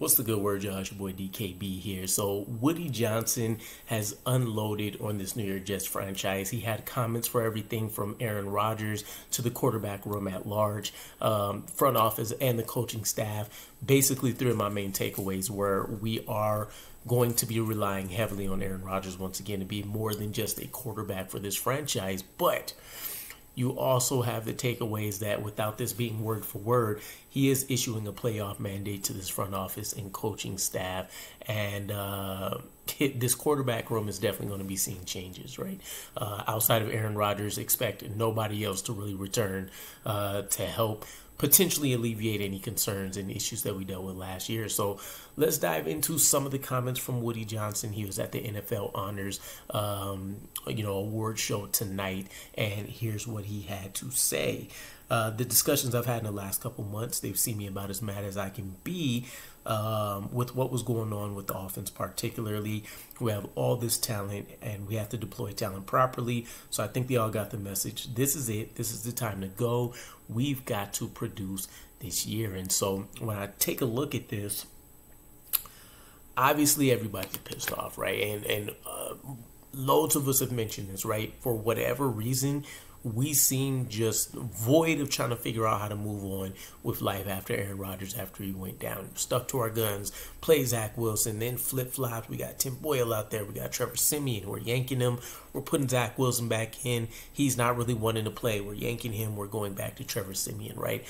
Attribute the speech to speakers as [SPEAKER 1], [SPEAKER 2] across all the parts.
[SPEAKER 1] What's the good word, y'all? It's your boy DKB here. So Woody Johnson has unloaded on this New York Jets franchise. He had comments for everything from Aaron Rodgers to the quarterback room at large, front office, and the coaching staff. Basically, three of my main takeaways were we are going to be relying heavily on Aaron Rodgers once again to be more than just a quarterback for this franchise, but you also have the takeaways that without this being word for word, he is issuing a playoff mandate to this front office and coaching staff. And this quarterback room is definitely going to be seeing changes, right? Outside of Aaron Rodgers, expect nobody else to really return to help potentially alleviate any concerns and issues that we dealt with last year. So let's dive into some of the comments from Woody Johnson. He was at the NFL Honors, award show tonight, and here's what he had to say. The discussions I've had in the last couple months, they've seen me about as mad as I can be with what was going on with the offense particularly. We have all this talent, and we have to deploy talent properly. So I think they all got the message. This is it. This is the time to go. We've got to produce this year. And so when I take a look at this, obviously everybody's pissed off, right? And loads of us have mentioned this, right? For whatever reason, we seem just void of trying to figure out how to move on with life after Aaron Rodgers, after he went down. Stuck to our guns, play Zach Wilson, then flip-flopped. We got Tim Boyle out there. We got Trevor Siemian. We're yanking him. We're putting Zach Wilson back in. He's not really wanting to play. We're yanking him. We're going back to Trevor Siemian, right?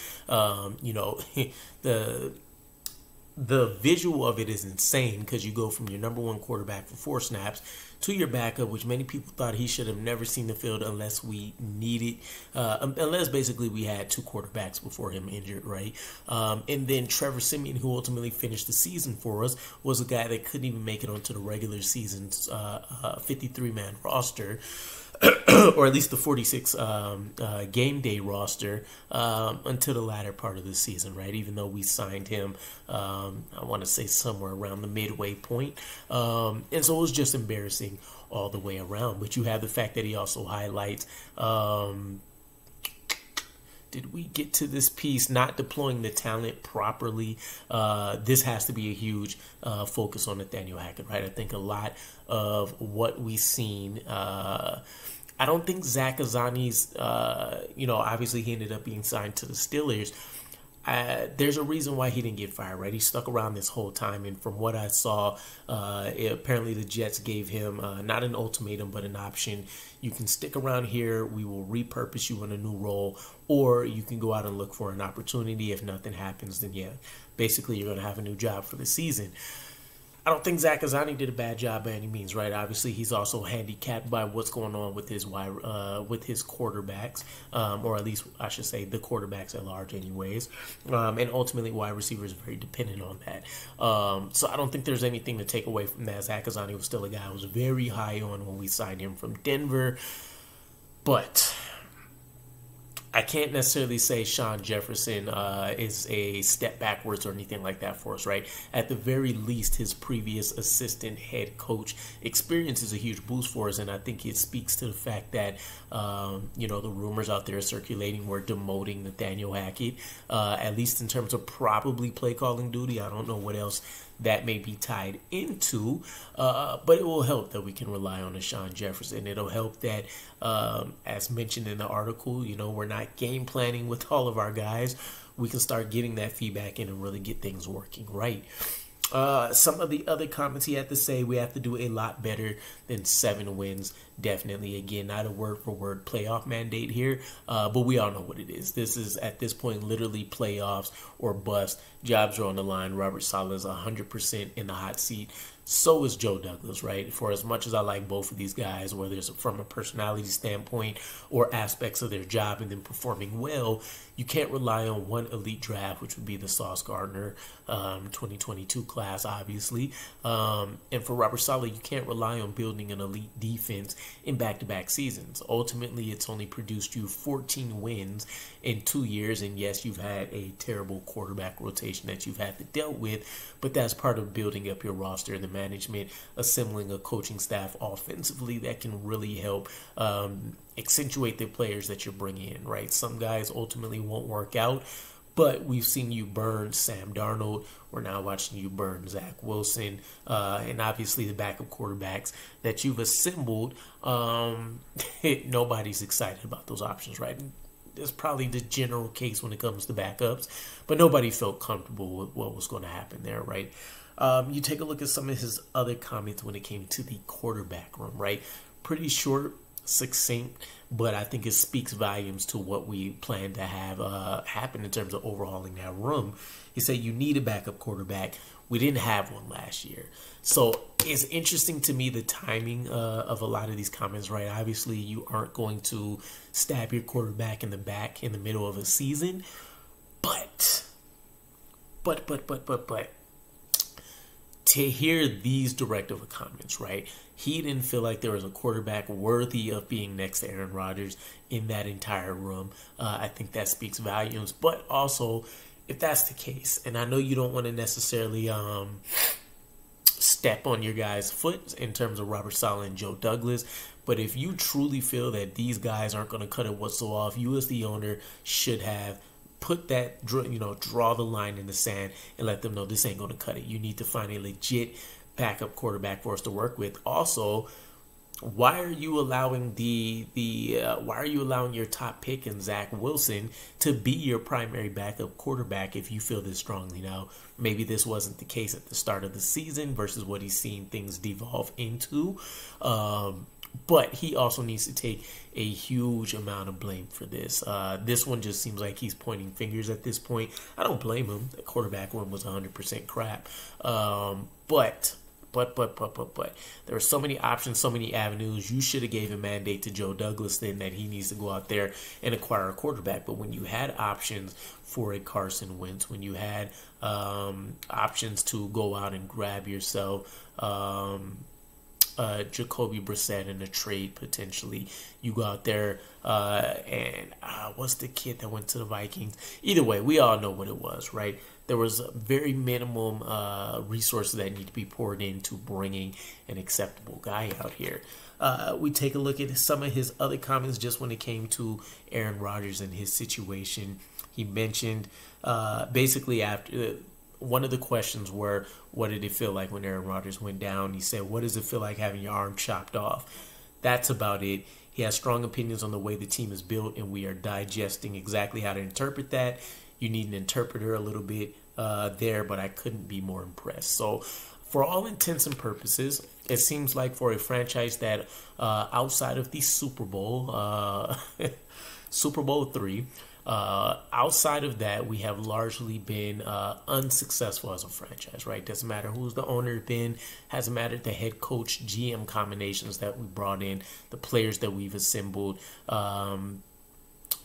[SPEAKER 1] The visual of it is insane because you go from your number one quarterback for 4 snaps to your backup, which many people thought he should have never seen the field unless we needed, unless basically we had 2 quarterbacks before him injured, right? And then Trevor Siemian, who ultimately finished the season for us, was a guy that couldn't even make it onto the regular season's 53-man roster. Or at least the 46 game day roster until the latter part of the season, right? Even though we signed him, I want to say somewhere around the midway point. And so it was just embarrassing all the way around. But you have the fact that he also highlights, did we get to this piece, not deploying the talent properly? This has to be a huge focus on Nathaniel Hackett, right? I think a lot of what we've seen, I don't think Zach Azzani's, obviously he ended up being signed to the Steelers. There's a reason why he didn't get fired, right? He stuck around this whole time, and from what I saw, apparently the Jets gave him not an ultimatum, but an option. You can stick around here, we will repurpose you in a new role, or you can go out and look for an opportunity. If nothing happens, then yeah, basically you're going to have a new job for the season. I don't think Zach Azzani did a bad job by any means, right? Obviously, he's also handicapped by what's going on with his quarterbacks, or at least I should say the quarterbacks at large, anyways. And ultimately, wide receivers are very dependent on that. So I don't think there's anything to take away from that. Zach Azzani was still a guy I was very high on when we signed him from Denver, but I can't necessarily say Sean Jefferson is a step backwards or anything like that for us, right? At the very least, his previous assistant head coach experience is a huge boost for us, and I think it speaks to the fact that, the rumors out there circulating were demoting Nathaniel Hackett, at least in terms of probably play calling duty. I don't know what else that may be tied into, but it will help that we can rely on a Sean Jefferson. It'll help that, as mentioned in the article, we're not game planning with all of our guys. We can start getting that feedback in and really get things working right. Some of the other comments he had to say, we have to do a lot better than 7 wins. Definitely, again, not a word-for-word playoff mandate here, but we all know what it is. This is, at this point, literally playoffs or bust. Jobs are on the line. Robert Saleh is 100% in the hot seat. So is Joe Douglas, right? For as much as I like both of these guys, whether it's from a personality standpoint or aspects of their job and them performing well, you can't rely on one elite draft, which would be the Sauce Gardner 2022 class, obviously. And for Robert Saleh, you can't rely on building an elite defense in back-to-back seasons. Ultimately, it's only produced you 14 wins in 2 years. And yes, you've had a terrible quarterback rotation that you've had to deal with, but that's part of building up your roster and the management, assembling a coaching staff offensively that can really help accentuate the players that you're bringing in, right? Some guys ultimately won't work out, But we've seen you burn Sam Darnold. We're now watching you burn Zach Wilson, and obviously the backup quarterbacks that you've assembled. Nobody's excited about those options, right? It's probably the general case when it comes to backups, but nobody felt comfortable with what was going to happen there, right? You take a look at some of his other comments when it came to the quarterback room, right? Pretty short, succinct, but I think it speaks volumes to what we plan to have happen in terms of overhauling that room. He said you need a backup quarterback. We didn't have one last year. So it's interesting to me the timing of a lot of these comments, right? Obviously, you aren't going to stab your quarterback in the back in the middle of a season. But to hear these directive comments, right? He didn't feel like there was a quarterback worthy of being next to Aaron Rodgers in that entire room. I think that speaks volumes. But also, if that's the case, and I know you don't want to necessarily step on your guys' foot in terms of Robert Saleh and Joe Douglas, but if you truly feel that these guys aren't going to cut it whatsoever, you as the owner should have put that, draw the line in the sand and let them know this ain't going to cut it. You need to find a legit backup quarterback for us to work with. Also, why are you allowing why are you allowing your top pick in Zach Wilson to be your primary backup quarterback if you feel this strongly? Now, maybe this wasn't the case at the start of the season versus what he's seen things devolve into. But he also needs to take a huge amount of blame for this. This one just seems like he's pointing fingers at this point. I don't blame him. The quarterback one was 100% crap. But there are so many options, so many avenues. You should have gave a mandate to Joe Douglas then that he needs to go out there and acquire a quarterback. But when you had options for a Carson Wentz, when you had options to go out and grab yourself Jacoby Brissett in a trade potentially, you go out there and what's the kid that went to the Vikings? Either way, we all know what it was, right? There was a very minimum resources that need to be poured into bringing an acceptable guy out here. We take a look at some of his other comments just when it came to Aaron Rodgers and his situation. He mentioned basically after one of the questions were, what did it feel like when Aaron Rodgers went down? He said, what does it feel like having your arm chopped off? That's about it. He has strong opinions on the way the team is built, and we are digesting exactly how to interpret that. You need an interpreter a little bit there, but I couldn't be more impressed. So for all intents and purposes, it seems like for a franchise that outside of the Super Bowl, Super Bowl III, outside of that, we have largely been unsuccessful as a franchise, right? Doesn't matter who's the owner been, hasn't mattered the head coach, GM combinations that we brought in, the players that we've assembled.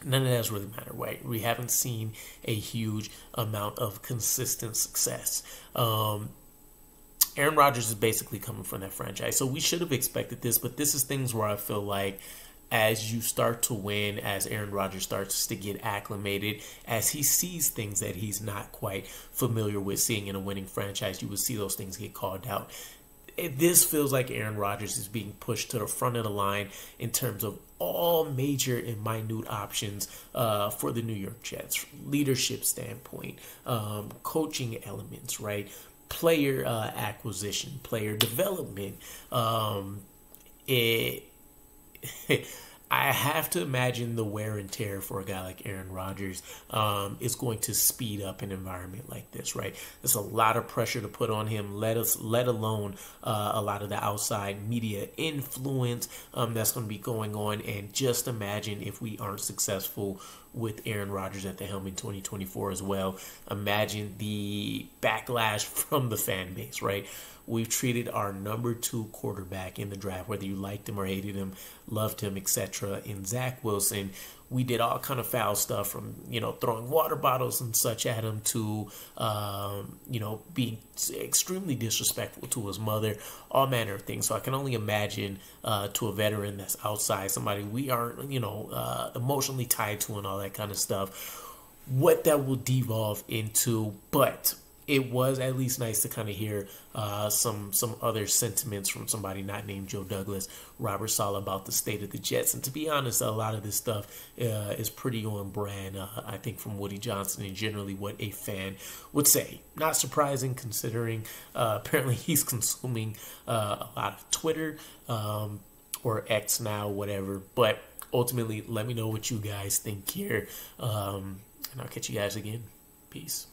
[SPEAKER 1] None of that has really mattered, right? We haven't seen a huge amount of consistent success. Aaron Rodgers is basically coming from that franchise, so we should have expected this, but this is things where I feel like as you start to win, as Aaron Rodgers starts to get acclimated, as he sees things that he's not quite familiar with seeing in a winning franchise, you will see those things get called out. This feels like Aaron Rodgers is being pushed to the front of the line in terms of all major and minute options for the New York Jets, leadership standpoint, coaching elements, right? Player acquisition, player development. I have to imagine the wear and tear for a guy like Aaron Rodgers is going to speed up an environment like this, right? There's a lot of pressure to put on him, let alone a lot of the outside media influence that's going to be going on. And just imagine if we aren't successful with Aaron Rodgers at the helm in 2024 as well. Imagine the backlash from the fan base, right? We've treated our number 2 quarterback in the draft, whether you liked him or hated him, loved him, etc., in Zach Wilson. We did all kind of foul stuff from, throwing water bottles and such at him to, being extremely disrespectful to his mother, all manner of things. So I can only imagine to a veteran that's outside, somebody we aren't, emotionally tied to and all that kind of stuff, what that will devolve into. But it was at least nice to kind of hear some other sentiments from somebody not named Joe Douglas, Robert Saleh, about the state of the Jets. And to be honest, a lot of this stuff is pretty on brand, I think, from Woody Johnson and generally what a fan would say. Not surprising considering apparently he's consuming a lot of Twitter or X now, whatever. But ultimately, let me know what you guys think here. And I'll catch you guys again. Peace.